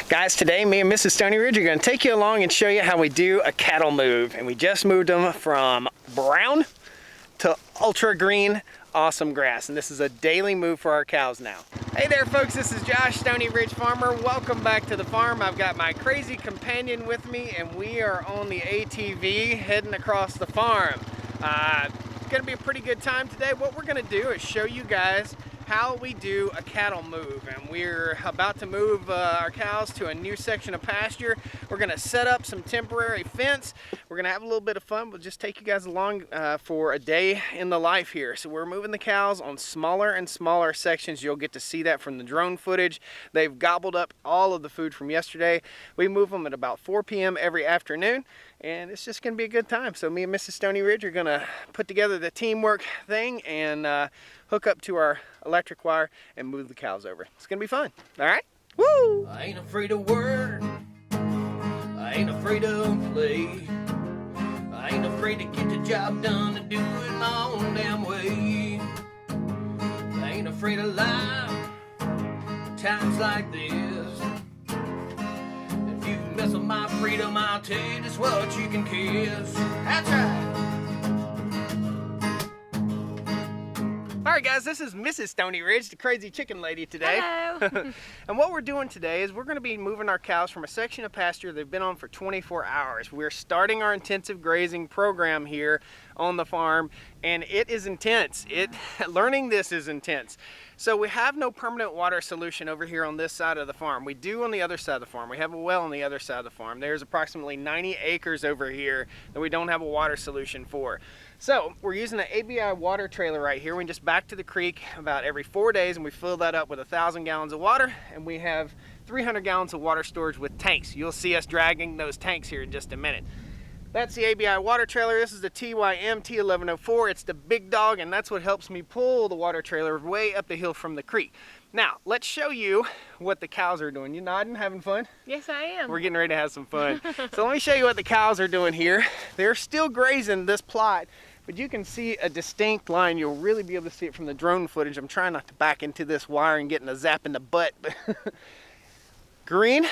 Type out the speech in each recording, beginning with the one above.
Guys, today me and Mrs. Stoney Ridge are going to take you along and show you how we do a cattle move. And we just moved them from brown to ultra green awesome grass. And this is a daily move for our cows now. Hey there folks, this is Josh, Stoney Ridge Farmer. Welcome back to the farm. I've got my crazy companion with me and we are on the ATV heading across the farm. It's going to be a pretty good time today. What we're going to do is show you guys how we do a cattle move, and we're about to move our cows to a new section of pasture. We're going to set up some temporary fence. We're going to have a little bit of fun. We'll just take you guys along for a day in the life here. So we're moving the cows on smaller and smaller sections. You'll get to see that from the drone footage. They've gobbled up all of the food from yesterday. We move them at about 4 p.m. every afternoon, and it's just going to be a good time. So me and Mrs. Stoney Ridge are going to put together the teamwork thing and hook up to our electric wire and move the cows over. It's gonna be fun. All right? Woo! I ain't afraid of work. I ain't afraid of play. I ain't afraid to get the job done and do it my own damn way. I ain't afraid of life. Times like this. If you mess with my freedom, I'll tell you just what you can kiss. That's right. All right, guys, this is Mrs. Stoney Ridge, the crazy chicken lady today. Hello. And what we're doing today is we're going to be moving our cows from a section of pasture they've been on for 24 hours. We're starting our intensive grazing program here on the farm, and it is intense. Learning this is intense. So we have no permanent water solution over here on this side of the farm. We do on the other side of the farm. We have a well on the other side of the farm. There's approximately 90 acres over here that we don't have a water solution for. So we're using an ABI water trailer right here. We just back to the creek about every 4 days, and we fill that up with 1,000 gallons of water, and we have 300 gallons of water storage with tanks. You'll see us dragging those tanks here in just a minute. That's the ABI water trailer. This is the TYM T1104. It's the big dog, and that's what helps me pull the water trailer way up the hill from the creek. Now, let's show you what the cows are doing. You nodding, having fun? Yes, I am. We're getting ready to have some fun. So let me show you what the cows are doing here. They're still grazing this plot, but you can see a distinct line. You'll really be able to see it from the drone footage. I'm trying not to back into this wire and getting a zap in the butt. Green,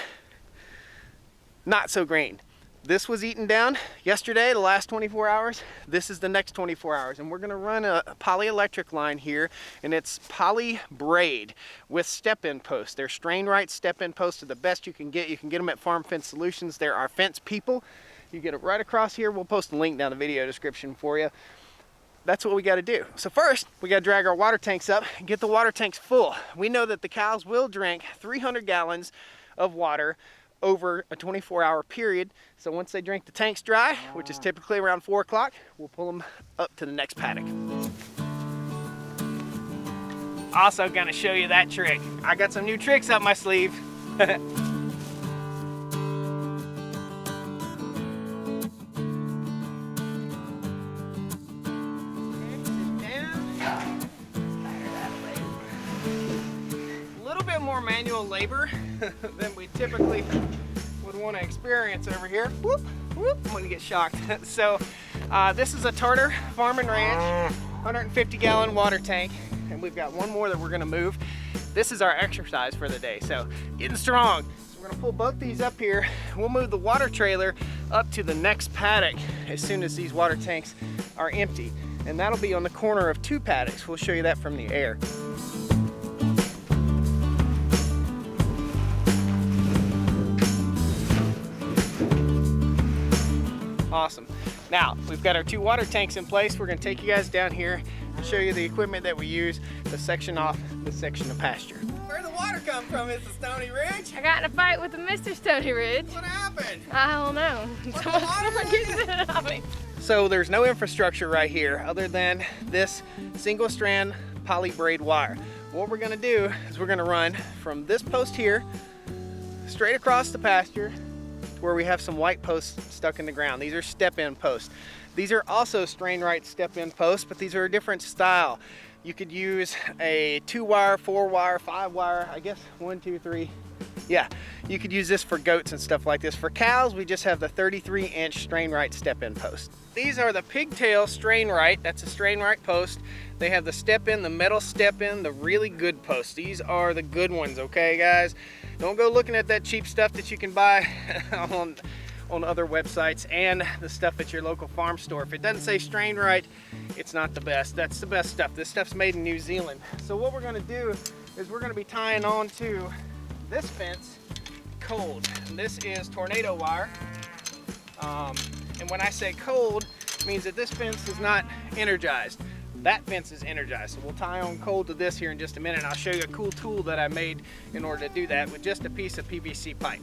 not so green. This was eaten down yesterday, the last 24 hours. This is the next 24 hours. And we're gonna run a polyelectric line here, and it's poly braid with step-in posts. They're strain right step-in posts are the best you can get. You can get them at Farm Fence Solutions. They're our fence people. You get it right across here. We'll post a link down the video description for you. That's what we gotta do. So first, we gotta drag our water tanks up and get the water tanks full. We know that the cows will drink 300 gallons of water over a 24-hour period. So once they drink the tanks dry, which is typically around 4 o'clock, we'll pull them up to the next paddock. Also gonna show you that trick. I got some new tricks up my sleeve. More manual labor than we typically would want to experience over here. Whoop, whoop, I'm gonna get shocked. So this is a Tartar Farm and Ranch 150 gallon water tank, and we've got one more that we're gonna move. This is our exercise for the day, so getting strong. So we're gonna pull both these up here. We'll move the water trailer up to the next paddock as soon as these water tanks are empty, and that'll be on the corner of 2 paddocks. We'll show you that from the air. Awesome. Now, we've got our 2 water tanks in place. We're gonna take you guys down here and show you the equipment that we use to section off this section of pasture. Where'd the water come from, Mrs. Stoney Ridge? I got in a fight with the Mr. Stoney Ridge. What happened? I don't know. Someone gets it on me. So there's no infrastructure right here other than this single strand poly braid wire. What we're gonna do is we're gonna run from this post here straight across the pasture where we have some white posts stuck in the ground. These are step-in posts. These are also strain right step-in posts, but these are a different style. You could use a 2-wire, 4-wire, 5-wire, I guess 1, 2, 3, Yeah, you could use this for goats and stuff like this. For cows, we just have the 33-inch strain right step-in post. These are the pigtail strain right. That's a strain right post. They have the step-in, the metal step-in, the really good posts. These are the good ones, okay, guys? Don't go looking at that cheap stuff that you can buy on other websites and the stuff at your local farm store. If it doesn't say strain right, it's not the best. That's the best stuff. This stuff's made in New Zealand. So what we're gonna do is we're gonna be tying on to this fence cold. And this is tornado wire. And when I say cold, it means that this fence is not energized. That fence is energized. So we'll tie on cold to this here in just a minute. And I'll show you a cool tool that I made in order to do that with just a piece of PVC pipe.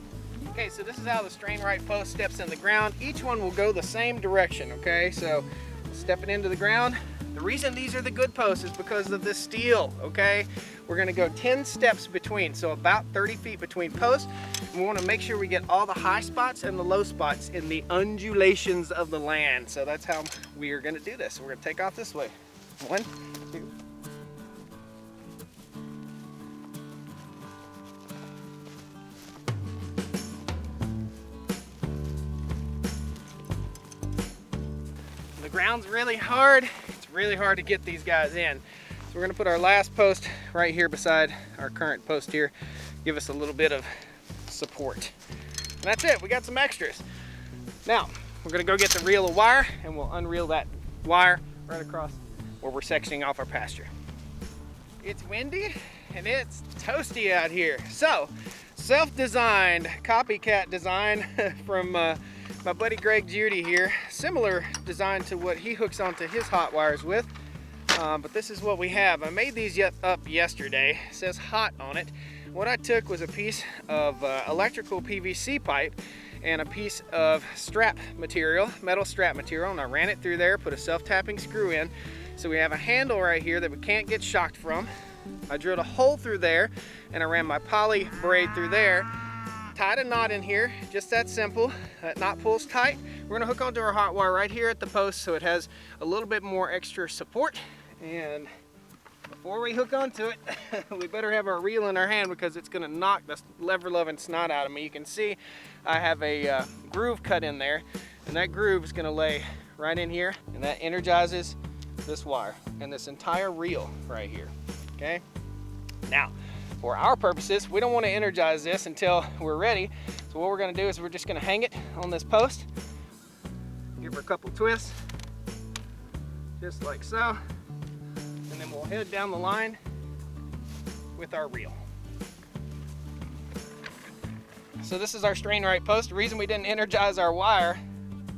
Okay, so this is how the strain right post steps in the ground. Each one will go the same direction, okay? So step it into the ground. The reason these are the good posts is because of the steel, okay? We're gonna go 10 steps between, so about 30 feet between posts. We wanna make sure we get all the high spots and the low spots in the undulations of the land. So that's how we are gonna do this. We're gonna take off this way. 1, 2. The ground's really hard. It's really hard to get these guys in. So we're gonna put our last post right here beside our current post here. Give us a little bit of support. And that's it, we got some extras. Now, we're gonna go get the reel of wire and we'll unreel that wire right across where we're sectioning off our pasture. It's windy and it's toasty out here. So, self-designed, copycat design from my buddy Greg Judy here. Similar design to what he hooks onto his hot wires with. But this is what we have. I made these up yesterday. It says hot on it. What I took was a piece of electrical PVC pipe and a piece of strap material, metal strap material, and I ran it through there, put a self-tapping screw in. So we have a handle right here that we can't get shocked from. I drilled a hole through there and I ran my poly braid through there, tied a knot in here, just that simple. That knot pulls tight. We're gonna hook onto our hot wire right here at the post so it has a little bit more extra support. And before we hook onto it, we better have our reel in our hand because it's gonna knock the lever-loving snot out of me. You can see I have a groove cut in there, and that groove is gonna lay right in here, and that energizes this wire and this entire reel right here, okay? Now, for our purposes, we don't wanna energize this until we're ready. So what we're gonna do is we're just gonna hang it on this post, give her a couple twists, just like so. And then we'll head down the line with our reel. So this is our strain right post. The reason we didn't energize our wire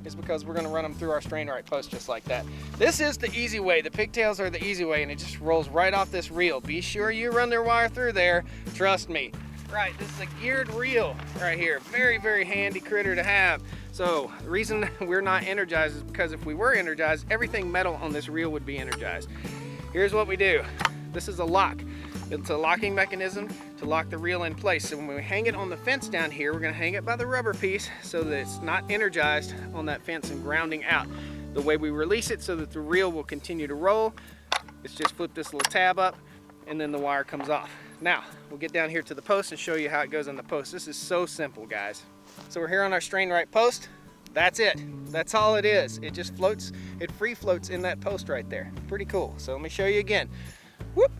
is because we're gonna run them through our strain right post just like that. This is the easy way. The pigtails are the easy way and it just rolls right off this reel. Be sure you run their wire through there, trust me. Right, this is a geared reel right here. Very, very handy critter to have. So the reason we're not energized is because if we were energized, everything metal on this reel would be energized. Here's what we do. This is a lock. It's a locking mechanism to lock the reel in place. So when we hang it on the fence down here, we're gonna hang it by the rubber piece so that it's not energized on that fence and grounding out. The way we release it so that the reel will continue to roll, is just flip this little tab up and then the wire comes off. Now, we'll get down here to the post and show you how it goes on the post. This is so simple, guys. So we're here on our strain right post. That's it. That's all it is. It just floats, it free floats in that post right there. Pretty cool. So let me show you again. Whoop,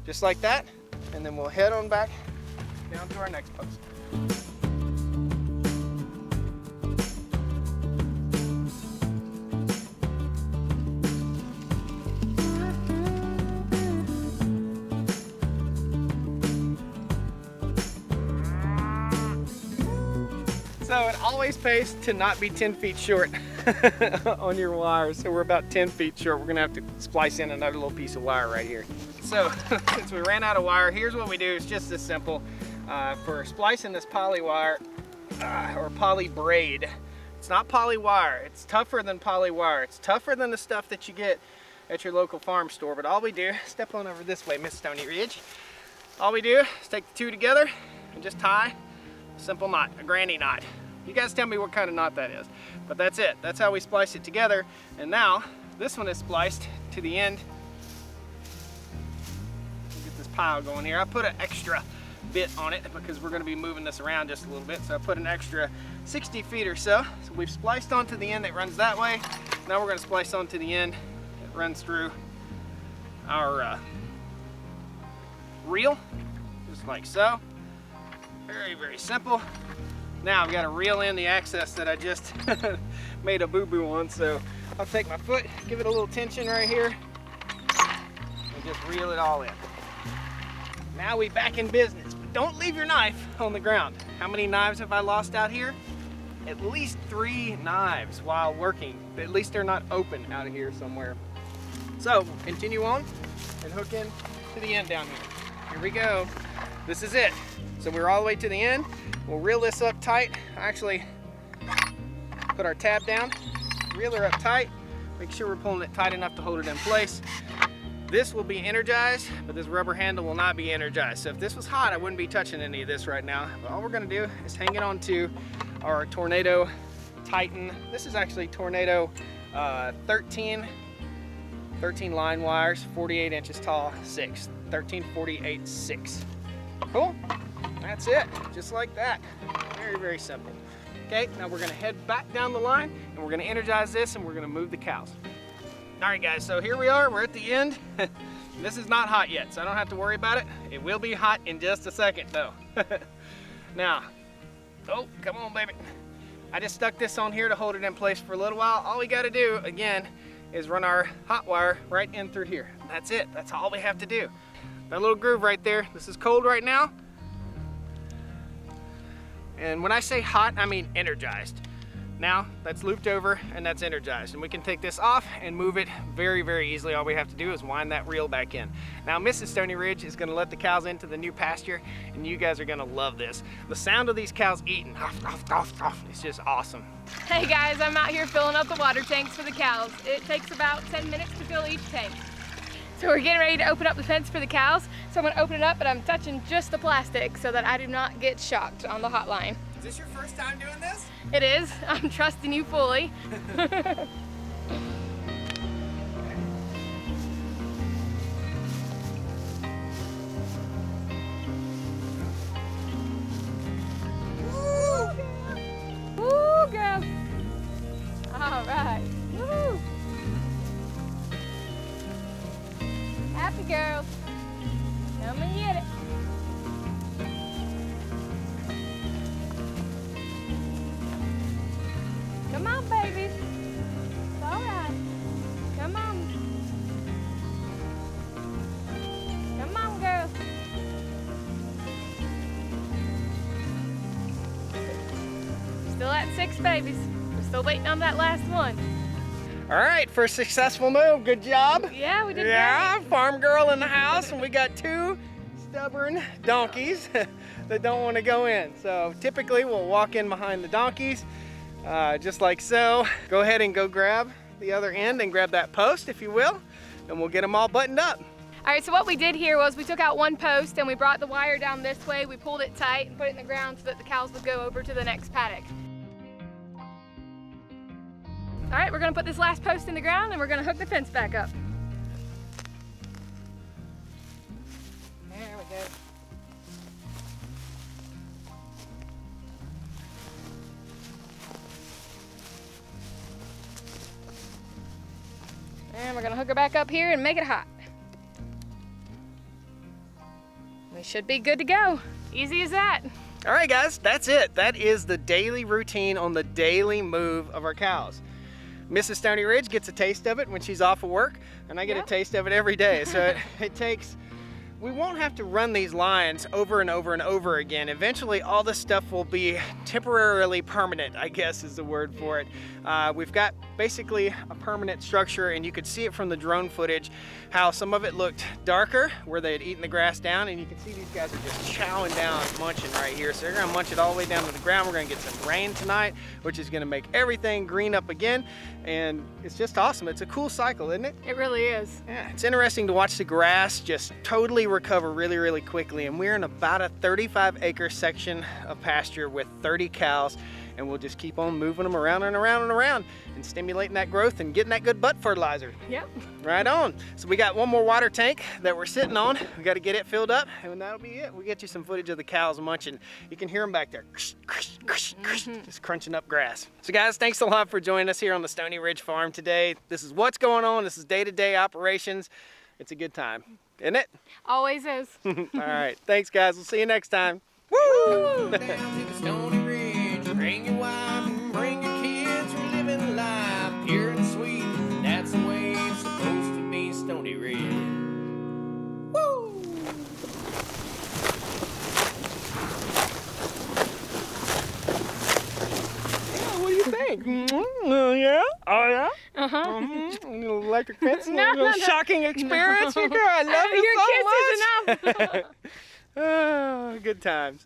just like that. And then we'll head on back down to our next post. So it always pays to not be 10 feet short on your wires. So we're about 10 feet short. We're gonna have to splice in another little piece of wire right here. So since we ran out of wire, here's what we do. It's just this simple. For splicing this poly wire or poly braid, it's not poly wire. It's tougher than poly wire. It's tougher than the stuff that you get at your local farm store. But all we do, step on over this way, Miss Stoney Ridge. All we do is take the two together and just tie a simple knot, a granny knot. You guys tell me what kind of knot that is. But that's it. That's how we splice it together. And now this one is spliced to the end. Get this pile going here. I put an extra bit on it because we're going to be moving this around just a little bit. So I put an extra 60 feet or so. So we've spliced onto the end that runs that way. Now we're going to splice onto the end that runs through our reel, just like so. Very, very simple. Now I've got to reel in the access that I just made a boo-boo on. So I'll take my foot, give it a little tension right here, and just reel it all in. Now we back in business, but don't leave your knife on the ground. How many knives have I lost out here? At least 3 knives while working. At least they're not open out of here somewhere. So we'll continue on and hook in to the end down here. Here we go. This is it. So we're all the way to the end. We'll reel this up tight. Actually, put our tab down, reel her up tight. Make sure we're pulling it tight enough to hold it in place. This will be energized, but this rubber handle will not be energized. So if this was hot, I wouldn't be touching any of this right now. But all we're gonna do is hang it onto our Tornado Titan. This is actually Tornado 13 line wires, 48 inches tall, 6. 13, 48, 6. Cool? That's it, just like that. Very, very simple. Okay, now we're gonna head back down the line and we're gonna energize this and we're gonna move the cows. All right guys, so here we are, we're at the end. This is not hot yet, so I don't have to worry about it. It will be hot in just a second though. Now, oh, come on baby. I just stuck this on here to hold it in place for a little while. All we gotta do, again, is run our hot wire right in through here. That's it, that's all we have to do. That little groove right there, this is cold right now. And when I say hot, I mean energized. Now that's looped over and that's energized. And we can take this off and move it very, very easily. All we have to do is wind that reel back in. Now Mrs. Stoney Ridge is gonna let the cows into the new pasture and you guys are gonna love this. The sound of these cows eating, it's just awesome. Hey guys, I'm out here filling up the water tanks for the cows. It takes about 10 minutes to fill each tank. So we're getting ready to open up the fence for the cows. So I'm gonna open it up, but I'm touching just the plastic so that I do not get shocked on the hotline. Is this your first time doing this? It is. I'm trusting you fully. Woo, girl. All right. Woo. Happy girls. Come and get it. Come on, babies. It's all right. Come on. Come on, girls. Still at 6 babies. We're still waiting on that last one. All right, for a successful move, good job. Yeah, we did Yeah, great. farm girl in the house, and we got 2 stubborn donkeys that don't want to go in. So typically we'll walk in behind the donkeys, just like so. Go ahead and go grab the other end and grab that post, if you will, and we'll get them all buttoned up. All right, so what we did here was we took out one post and we brought the wire down this way. We pulled it tight and put it in the ground so that the cows would go over to the next paddock. All right, we're gonna put this last post in the ground and we're gonna hook the fence back up. There we go. And we're gonna hook her back up here and make it hot. We should be good to go. Easy as that. All right, guys, that's it. That is the daily routine on the daily move of our cows. Mrs. Stoney Ridge gets a taste of it when she's off of work, and I get a taste of it every day. So it takes, we won't have to run these lines over and over and over again. Eventually, all this stuff will be temporarily permanent, I guess is the word for it. We've got basically a permanent structure, and you could see it from the drone footage, how some of it looked darker, where they had eaten the grass down, and you can see these guys are just chowing down, munching right here. So they're gonna munch it all the way down to the ground. We're gonna get some rain tonight, which is gonna make everything green up again, and it's just awesome. It's a cool cycle, isn't it? It really is. Yeah, it's interesting to watch the grass just totally recover really, really quickly, and we're in about a 35-acre section of pasture with 30 cows, and we'll just keep on moving them around and around and around and stimulating that growth and getting that good butt fertilizer. Yep. Right on. So we got one more water tank that we're sitting on. We got to get it filled up, and that'll be it. We'll get you some footage of the cows munching. You can hear them back there, just crunching up grass. So guys, thanks a lot for joining us here on the Stoney Ridge Farm today. This is what's going on. This is day-to-day operations. It's a good time, isn't it? Always is. All right, thanks guys. We'll see you next time. Woo! Down to the Stoney Ridge, bring your wife and bring your kids. We're living life pure and sweet. That's the way it's supposed to be, Stoney Ridge. Woo! What do you think? Yeah? Oh yeah? Uh-huh. Little electric fence, No, little no. shocking experience. Girl, I love you Your so kiss is enough. much. Oh, good times.